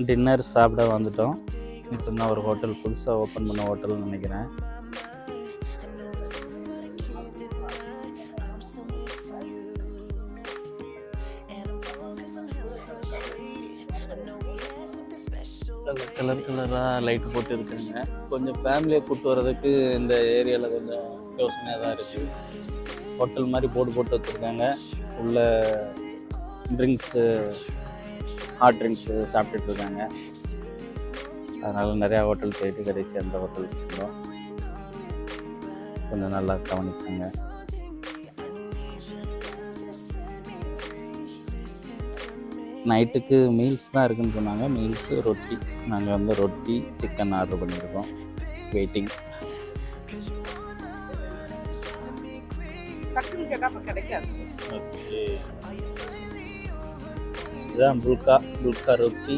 Dinner சாப்பிட வந்துட்டோம். இப்போ தான் ஒரு ஹோட்டல் புதுசாக ஓப்பன் பண்ண ஹோட்டல்னு நினைக்கிறேன். கலர் கலராக லைட் போட்டு இருக்குங்க. கொஞ்சம் ஃபேமிலியை கூப்பிட்டு வர்றதுக்கு இந்த ஏரியாவில் கொஞ்சம் யோசனையாக தான் இருக்குது. ஹோட்டல் மாதிரி போட்டு வச்சுருக்காங்க. உள்ள ட்ரிங்க்ஸு, ஹாட் ட்ரிங்க்ஸு சாப்பிட்டுட்டு இருக்காங்க. அதனால் நிறையா ஹோட்டல் போயிட்டு கடைசி அந்த ஹோட்டல் வச்சுருந்தோம். கொஞ்சம் நல்லா கவனிப்பாங்க. நைட்டுக்கு மீல்ஸ் தான் இருக்குதுன்னு சொன்னாங்க. மீல்ஸு, ரொட்டி. நாங்கள் வந்து ரொட்டி சிக்கன் ஆர்டர் பண்ணியிருக்கோம். வெயிட்டிங். ஓகே, இதுதான் புல்கா ரொட்டி,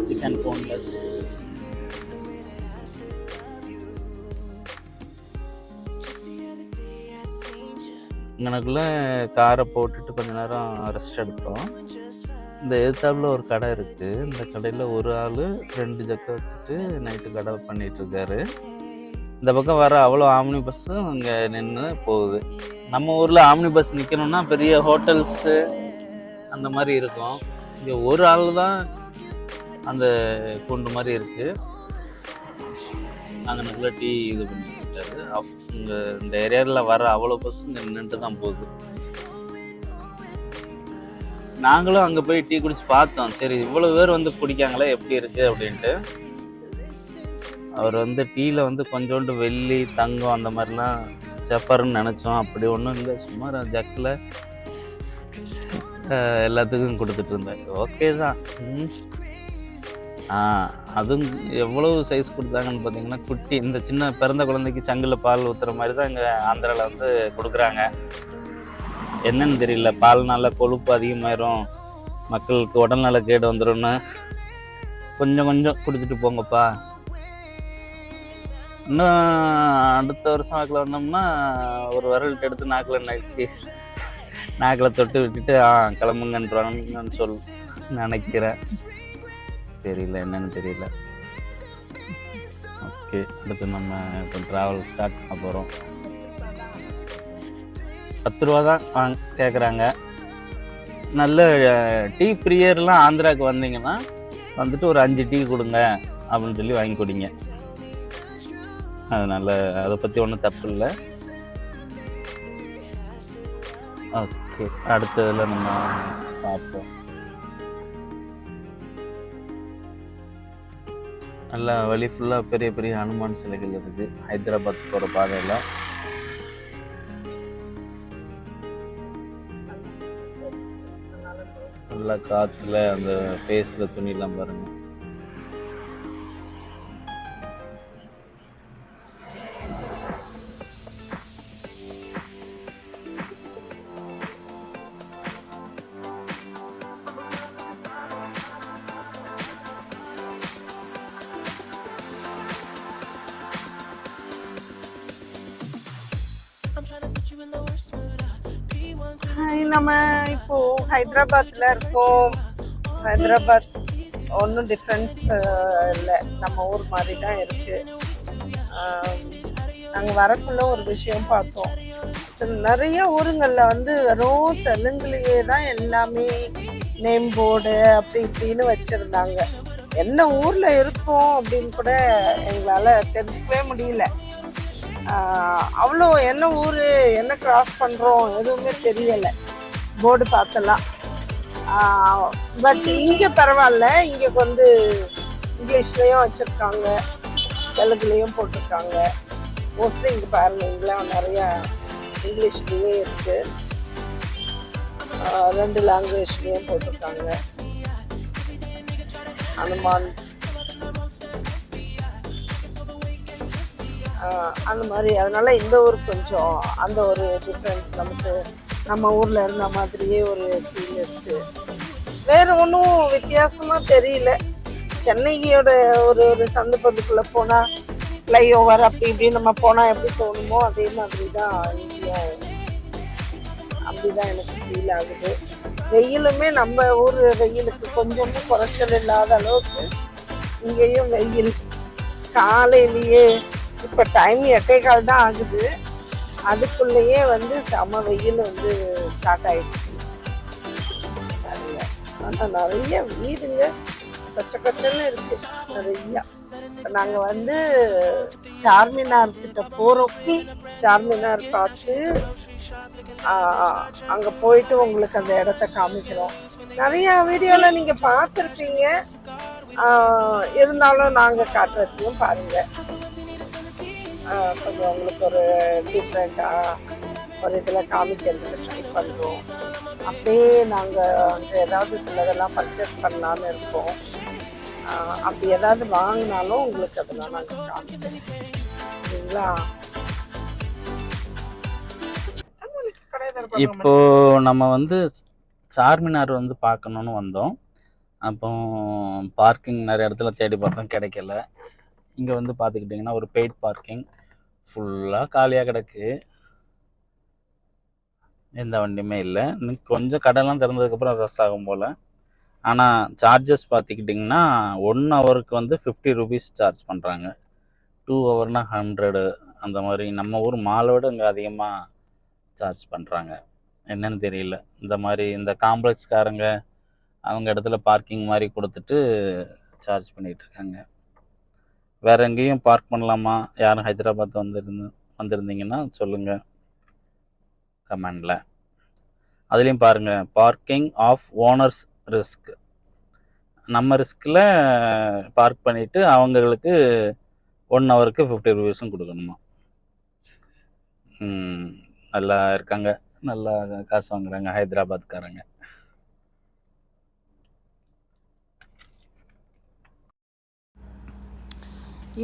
சிக்கன் போன்லெஸ். எனக்குள்ளே காரை போட்டுட்டு கொஞ்ச நேரம் ரெஸ்ட் எடுத்தோம். இந்த எதிர்த்தாப்புல ஒரு கடை இருக்குது. இந்த கடையில் ஒரு ஆள் 2 ஜக்கை வச்சுட்டு நைட்டு கடை பண்ணிகிட்ருக்காரு. இந்த பக்கம் வர அவ்வளோ ஆம்னி பஸ்ஸும் இங்கே நின்று போகுது. நம்ம ஊரில் ஆம்னி பஸ் நிற்கணும்னா பெரிய ஹோட்டல்ஸு அந்த மாதிரி இருக்கும். இங்கே ஒரு ஆள் தான் அந்த கூண்டு மாதிரி இருக்குது. அங்கனுக்குள்ளே டீ இது பண்ணிட்டாரு. இங்கே இந்த ஏரியாவில் வர அவ்வளோ பஸ்ஸும் இங்கே நின்றுட்டு தான் போகுது. நாங்களும் அங்கே போய் டீ குடிச்சு பார்த்தோம். சரி, இவ்வளோ பேர் வந்து குடிக்காங்களே, எப்படி இருக்குது அப்படின்ட்டு. அவர் வந்து டீயில் வந்து கொஞ்சோண்டு வெள்ளி, தங்கம் அந்த மாதிரிலாம் செப்பர்ன்னு நினச்சோம். அப்படி ஒன்றும் இல்லை. சும்மா ஜக்கில் எல்லாத்துக்கும் கொடுத்துட்டு இருந்தார். ஓகே தான். அதுவும் எவ்வளவு சைஸ் கொடுத்தாங்கன்னு பார்த்தீங்கன்னா, குட்டி, இந்த சின்ன பிறந்த குழந்தைக்கு சங்கில் பால் ஊற்றுற மாதிரி தான் இங்கே ஆந்திராவில் வந்து கொடுக்குறாங்க. என்னன்னு தெரியல, பால்னால கொழுப்பு அதிகமாயிரும், மக்களுக்கு உடல்நல கேடு வந்துடும்னு கொஞ்சம் கொஞ்சம் குடிச்சிட்டு போங்கப்பா. இன்னும் அடுத்த வருஷம் வாக்கில் வந்தோம்னா ஒரு விரல்ட்டு எடுத்து நாக்கில் தொட்டு விட்டுட்டு கிளம்புங்கன்றாங்கன்னு நினைக்கிறேன். தெரியல, என்னன்னு தெரியல. ஓகே, அடுத்து நம்ம இப்போ ட்ராவல் ஸ்டார்ட் பண்ண போகிறோம். 10 ரூபா தான் கேட்குறாங்க. நல்ல டீ பிரியர்லாம் ஆந்திராவுக்கு வந்தீங்கன்னா வந்துட்டு ஒரு 5 டீ கொடுங்க அப்படின்னு சொல்லி வாங்கி கொடுங்க. அதனால் அதை பற்றி ஒன்றும் தப்பு இல்லை. ஓகே, அடுத்ததில் நம்ம பார்ப்போம். நல்லா வழி ஃபுல்லாக பெரிய பெரிய ஹனுமான் சிலைகள் இருக்குது. ஹைதராபாத் போகிற பாதையில் நல்லா காற்றுல அந்த ஃபேஸில் துணியெல்லாம் பாருங்கள். நம்ம இப்போ ஹைதராபாத்ல இருக்கோம். ஹைதராபாத் ஒன்றும் டிஃப்ரென்ஸ் இல்லை, நம்ம ஊர் மாதிரி தான் இருக்கு. நாங்கள் வரக்குள்ள ஒரு விஷயம் பார்த்தோம். சரி, நிறைய ஊருங்களில் வந்து வெறும் தெலுங்குலேயே தான் எல்லாமே நேம் போர்டு அப்படி இப்படின்னு வச்சுருந்தாங்க. என்ன ஊரில் இருக்கோம் அப்படின்னு கூட எங்களால் தெரிஞ்சுக்கவே முடியல. அவ்வளோ என்ன ஊர், என்ன கிராஸ் பண்ணுறோம் எதுவுமே தெரியலை. போர்டு பார்த்தலாம். பட் இங்கே பரவாயில்ல, இங்கே வந்து இங்கிலீஷ்லேயும் வச்சுருக்காங்க, தெலுங்குலேயும் போட்டிருக்காங்க. மோஸ்ட்லி இங்கே பாருங்க, இங்கெல்லாம் நிறையா இங்கிலீஷ்லேயே இருக்குது, 2 லாங்குவேஜ்லேயும் போட்டிருக்காங்க. ஹனுமான் அந்த மாதிரி. அதனால இந்த ஊர் கொஞ்சம் அந்த ஒரு டிஃப்ரென்ஸ், நமக்கு நம்ம ஊரில் இருந்த மாதிரியே ஒரு ஃபீல் இருக்குது. வேறு ஒன்றும் வித்தியாசமாக தெரியல. சென்னையோட ஒரு சந்து பந்துக்குள்ளே போனால் ஃப்ளைஓவர் அப்படி இப்படி நம்ம போனால் எப்படி தோணுமோ அதே மாதிரி தான் இங்கேயும் அப்படி தான் எனக்கு ஃபீல் ஆகுது. வெயிலுமே நம்ம ஊர் வெயிலுக்கு கொஞ்சமும் குறைச்சல் இல்லாத அளவுக்கு இங்கேயும் வெயில் காலையிலேயே இப்போ டைம் 8:15 தான் ஆகுது, அதுக்குள்ளேயே வந்து செம வெயில் வந்து ஸ்டார்ட் ஆயிடுச்சு. ஆனால் நிறைய வீடுங்க கொச்ச கொச்சன்னு இருக்கு நிறையா. இப்போ நாங்கள் வந்து சார்மினார் கிட்ட போகிறோம். சார்மினார் பார்த்து அங்கே போயிட்டு உங்களுக்கு அந்த இடத்த காமிக்கிறோம். நிறையா வீடியோவில் நீங்கள் பார்த்துருப்பீங்க, இருந்தாலும் நாங்கள் காட்டுறதையும் பாருங்கள். கொஞ்சம் உங்களுக்கு ஒரு டிஃப்ரெண்ட்டாக ஒரு இதில் காமிக்கிறதுக்கு ட்ரை பண்ணுறோம். அப்படியே நாங்கள் வந்து ஏதாவது சிலதெல்லாம் பர்ச்சேஸ் பண்ணலான்னு இருக்கோம். அப்படி ஏதாவது வாங்கினாலும் உங்களுக்கு அதெல்லாம் நாங்கள் காமிக்கிறோம். சரிங்களா? இப்போ நம்ம வந்து சார்மினார் வந்து பார்க்கணுன்னு வந்தோம். அப்போ பார்க்கிங் நிறைய இடத்துல தேடி பார்த்தோம், கிடைக்கல. இங்கே வந்து பார்த்துக்கிட்டிங்கன்னா ஒரு பெய்ட் பார்க்கிங் ஃபுல்லாக காலியாக கிடக்கு, எந்த வண்டியுமே இல்லை. இன்னும் கொஞ்சம் கடைலாம் திறந்ததுக்கப்புறம் ரஸ் ஆகும் போல். ஆனால் சார்ஜஸ் பார்த்துக்கிட்டிங்கன்னா 1 ஹவருக்கு வந்து 50 ருபீஸ் சார்ஜ் பண்ணுறாங்க, 2 ஹவர்னா 100. அந்த மாதிரி நம்ம ஊர் மாலை விட இங்கே அதிகமாக சார்ஜ் பண்ணுறாங்க. என்னன்னு தெரியல. இந்த மாதிரி இந்த காம்ப்ளெக்ஸ்காரங்க அவங்க இடத்துல பார்க்கிங் மாதிரி கொடுத்துட்டு சார்ஜ் பண்ணிகிட்ருக்காங்க. வேறு எங்கேயும் பார்க் பண்ணலாமா? யாரும் ஹைதராபாத் வந்திருந்தீங்கன்னா சொல்லுங்கள் கமெண்டில். அதுலேயும் பாருங்கள், பார்க்கிங் ஆஃப் ஓனர்ஸ் ரிஸ்க். நம்ம ரிஸ்கில் பார்க் பண்ணிவிட்டு அவங்களுக்கு 1 ஹவருக்கு 50 ருபீஸும் கொடுக்கணுமா. நல்லா இருக்காங்க, நல்லா காசு வாங்குறாங்க ஹைதராபாத்காரங்க.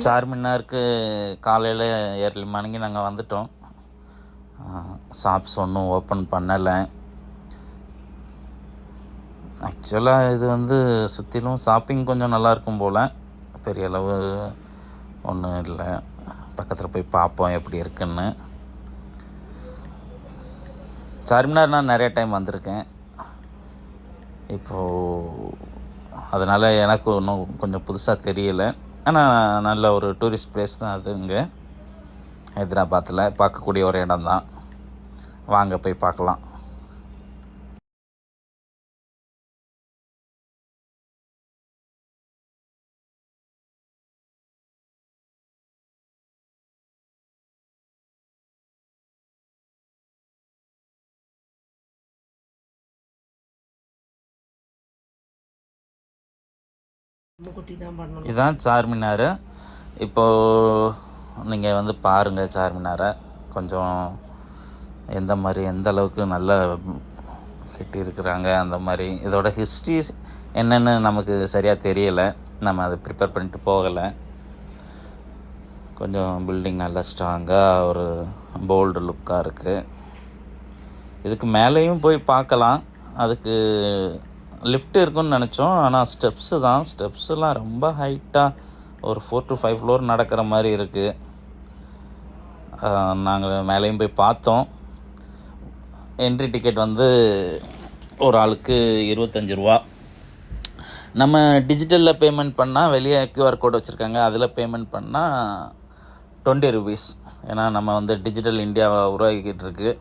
சார்மினாருக்கு காலையில் ஏர்லி மார்னிங் நாங்கள் வந்துட்டோம். ஷாப்ஸ் ஒன்றும் ஓப்பன் பண்ணலை. ஆக்சுவலாக இது வந்து சுற்றிலும் ஷாப்பிங் கொஞ்சம் நல்லாயிருக்கும் போல், பெரிய அளவு ஒன்றும் இல்லை. பக்கத்தில் போய் பார்ப்போம் எப்படி இருக்குன்னு. சார்மினார் நான் நிறைய டைம் வந்திருக்கேன் இப்போது, அதனால் எனக்கு இன்னும் கொஞ்சம் புதுசாக தெரியலை. ஆனால் நல்ல ஒரு டூரிஸ்ட் பிளேஸ் தான் அது. இங்கே ஹைதராபாத்தில் பார்க்கக்கூடிய ஒரு இடம் தான். வாங்க போய் பார்க்கலாம். இதுதான் சார்மினார். இப்போது நீங்கள் வந்து பாருங்கள் சார்மினாரை. கொஞ்சம் எந்த அளவுக்கு நல்லா கட்டியிருக்கிறாங்க, அந்த மாதிரி இதோட ஹிஸ்ட்ரி என்னென்னு நமக்கு சரியாக தெரியலை. நம்ம அதை ப்ரிப்பேர் பண்ணிட்டு போகலை. கொஞ்சம் பில்டிங் நல்லா ஸ்ட்ராங்காக ஒரு போல்டு லுக்காக இருக்குது. இதுக்கு மேலேயும் போய் பார்க்கலாம். அதுக்கு லிஃப்ட் இருக்குன்னு நினச்சோம், ஆனால் ஸ்டெப்ஸு தான். ஸ்டெப்ஸுலாம் ரொம்ப ஹைட்டாக ஒரு 4 to 5 ஃப்ளோர் நடக்கிற மாதிரி இருக்குது. நாங்கள் மேலேயும் போய் பார்த்தோம். என்ட்ரி டிக்கெட் வந்து ஒரு ஆளுக்கு 25 ரூபா. நம்ம டிஜிட்டலில் பேமெண்ட் பண்ணால், வெளியே QR கோட் வச்சுருக்காங்க, அதில் பேமெண்ட் பண்ணால் 20 ருபீஸ். ஏன்னா நம்ம வந்து டிஜிட்டல் இந்தியாவை உருவாக்கிக்கிட்டு இருக்கு.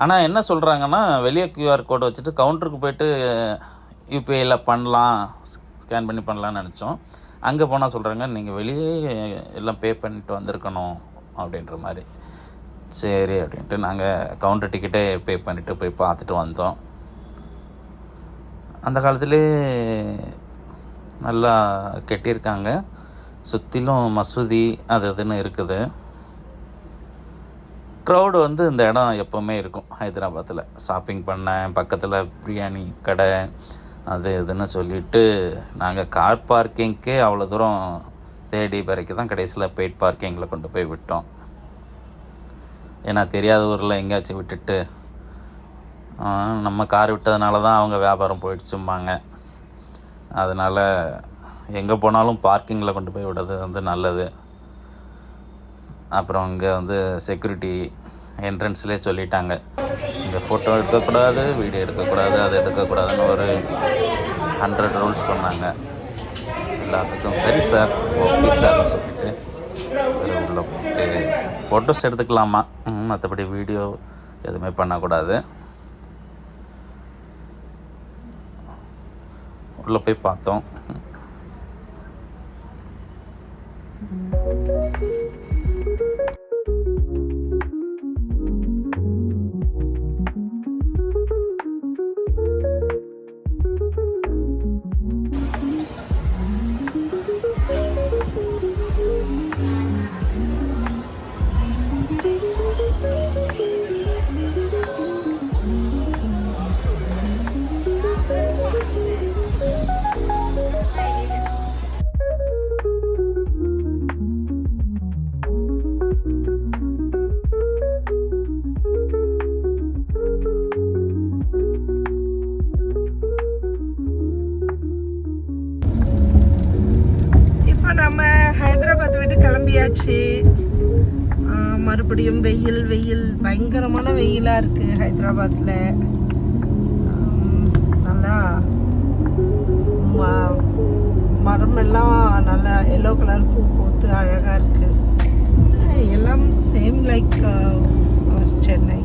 ஆனால் என்ன சொல்கிறாங்கன்னா, வெளியே QR கோட் வச்சுட்டு கவுண்டருக்கு போய்ட்டு யூபிஐயில் பண்ணலாம், ஸ்கேன் பண்ணி பண்ணலான்னு நினச்சோம். அங்கே போனால் சொல்கிறாங்க நீங்கள் வெளியே எல்லாம் பே பண்ணிட்டு வந்திருக்கணும் அப்படின்ற மாதிரி. சரி அப்படின்ட்டு நாங்கள் கவுண்டர் டிக்கெட்டே பே பண்ணிவிட்டு போய் பார்த்துட்டு வந்தோம். அந்த காலத்திலே நல்லா கட்டியிருக்காங்க. சுற்றிலும் மசூதி அது இதுன்னு இருக்குது. க்ரௌடு வந்து இந்த இடம் எப்போவுமே இருக்கும் ஹைதராபாத்தில். ஷாப்பிங் பண்ண பக்கத்தில் பிரியாணி கடை அது இதுன்னு சொல்லிவிட்டு நாங்கள் கார் பார்க்கிங்க்கே அவ்வளோ தூரம் தேடி பிறகு தான் கடைசியில் பெய்ட் பார்க்கிங்கில் கொண்டு போய் விட்டோம். ஏன்னா தெரியாத ஊரில் எங்கேயாச்சும் விட்டுட்டு நம்ம கார் விட்டதுனால தான் அவங்க வியாபாரம் போயிடுச்சும்பாங்க. அதனால் எங்கே போனாலும் பார்க்கிங்கில் கொண்டு போய் விடுறது வந்து நல்லது. அப்புறம் இங்கே வந்து செக்யூரிட்டி என்ட்ரன்ஸ்லேயே சொல்லிட்டாங்க, இங்கே ஃபோட்டோ எடுக்கக்கூடாது, வீடியோ எடுக்கக்கூடாது, அது எடுக்கக்கூடாதுன்னு ஒரு 100 ரூல்ஸ் சொன்னாங்க. எல்லாத்துக்கும் சரி சார், ஓகே சார்னு சொல்லிட்டு உள்ளே போட்டு ஃபோட்டோஸ் எடுத்துக்கலாமா, மற்றபடி வீடியோ எதுவுமே பண்ணக்கூடாது. உள்ளே போய் பார்த்தோம். நம்ம ஹைதராபாத் விட்டு கிளம்பியாச்சு. மறுபடியும் வெயில் பயங்கரமான வெயிலாக இருக்குது ஹைதராபாத்தில். நல்லா மரமெல்லாம் நல்லா எல்லோ கலர் பூ பூத்து அழகாக இருக்குது. எல்லாம் சேம் லைக் சென்னை.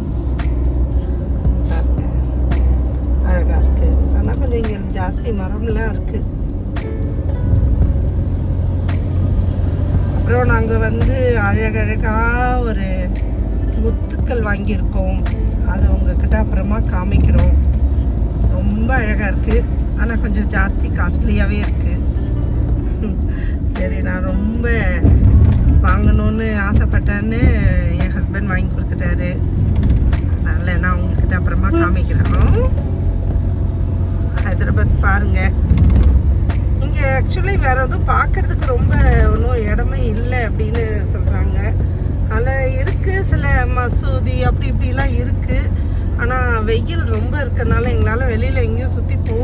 அழகாக இருக்குது. ஆனால் கொஞ்சம் இங்கே ஜாஸ்தி மரம்லாம் இருக்குது. அப்புறம் நாங்கள் வந்து அழகழகாக ஒரு முத்துக்கள் வாங்கியிருக்கோம். அது உங்ககிட்ட அப்புறமா காமிக்கிறோம். ரொம்ப அழகாக இருக்குது. ஆனால் கொஞ்சம் ஜாஸ்தி காஸ்ட்லியாகவே இருக்குது. சரி, நான் ரொம்ப வாங்கணும்னு ஆசைப்பட்டேன்னு என் ஹஸ்பண்ட் வாங்கி கொடுத்துட்டாரு. அதனால் நான் உங்ககிட்ட அப்புறமா காமிக்கிறேன். ஹைதராபாத் பாருங்கள். இங்கே ஆக்சுவலி வேறு எதுவும் பார்க்குறதுக்கு ரொம்ப ஒன்றும் இடமே இல்லை அப்படின்னு சொல்கிறாங்க. அதில் இருக்குது சில மசூதி அப்படி இப்படிலாம் இருக்குது. ஆனால் வெயில் ரொம்ப இருக்கனால எங்களால் வெளியில் எங்கேயும் சுற்றி போக